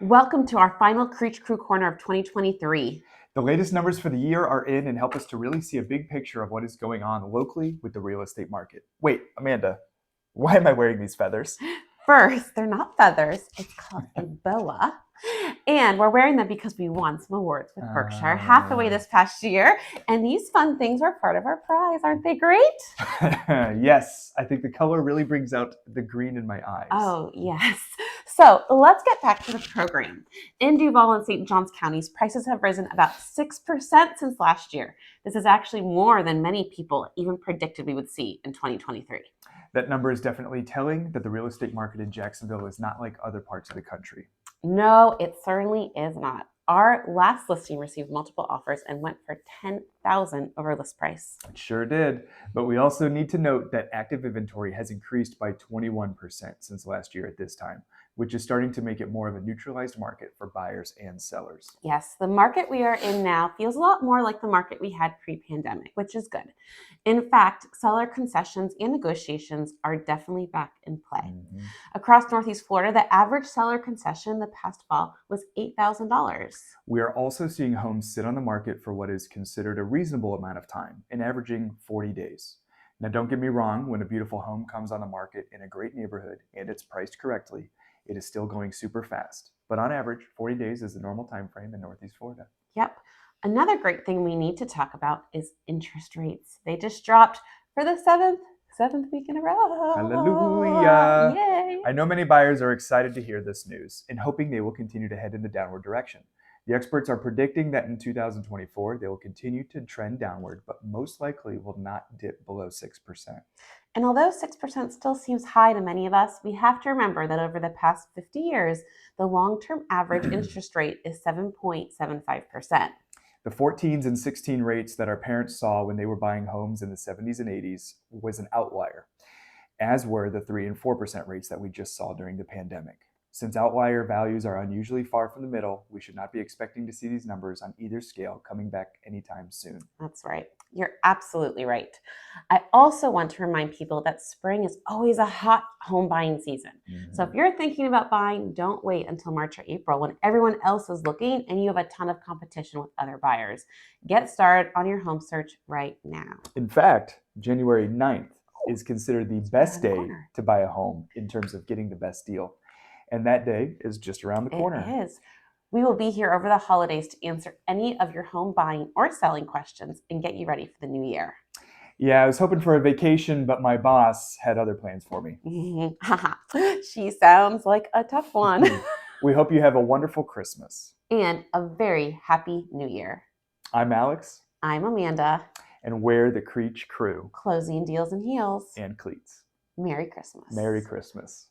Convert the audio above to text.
Welcome to our final Creech Crew Corner of 2023. The latest numbers for the year are in and help us to really see a big picture of what is going on locally with the real estate market. Wait, Amanda, why am I wearing these feathers? First, they're not feathers, it's called a boa. And we're wearing them because we won some awards with Berkshire Hathaway this past year. And these fun things are part of our prize. Aren't they great? Yes, I think the color really brings out the green in my eyes. Oh, yes. So let's get back to the program. In Duval and St. Johns counties, prices have risen about 6% since last year. This is actually more than many people even predicted we would see in 2023. That number is definitely telling that the real estate market in Jacksonville is not like other parts of the country. No, it certainly is not. Our last listing received multiple offers and went for $10,000 over list price. It sure did. But we also need to note that active inventory has increased by 21% since last year at this time, which is starting to make it more of a neutralized market for buyers and sellers. Yes, the market we are in now feels a lot more like the market we had pre-pandemic, which is good. In fact, seller concessions and negotiations are definitely back in play. Across Northeast Florida, the average seller concession the past fall was $8,000. We are also seeing homes sit on the market for what is considered a reasonable amount of time, and averaging 40 days. Now, don't get me wrong, when a beautiful home comes on the market in a great neighborhood and it's priced correctly, it is still going super fast. But on average, 40 days is the normal time frame in Northeast Florida. Yep. Another great thing we need to talk about is interest rates. They just dropped for the seventh week in a row. Hallelujah! Yay! I know many buyers are excited to hear this news and hoping they will continue to head in the downward direction. The experts are predicting that in 2024, they will continue to trend downward, but most likely will not dip below 6%. And although 6% still seems high to many of us, we have to remember that over the past 50 years, the long-term average interest rate is 7.75%. The 14s and 16 rates that our parents saw when they were buying homes in the 70s and 80s was an outlier, as were the 3 and 4% rates that we just saw during the pandemic. Since outlier values are unusually far from the middle, we should not be expecting to see these numbers on either scale coming back anytime soon. That's right. You're absolutely right. I also want to remind people that spring is always a hot home buying season. So if you're thinking about buying, don't wait until March or April when everyone else is looking and you have a ton of competition with other buyers. Get started on your home search right now. In fact, January 9th is considered the best day to buy a home in terms of getting the best deal. And that day is just around the corner. It is. We will be here over the holidays to answer any of your home buying or selling questions and get you ready for the new year. Yeah, I was hoping for a vacation, but my boss had other plans for me. She sounds like a tough one. We hope you have a wonderful Christmas. And a very happy new year. I'm Alex. I'm Amanda. And we're the Creech Crew. Closing deals and heels. And cleats. Merry Christmas. Merry Christmas.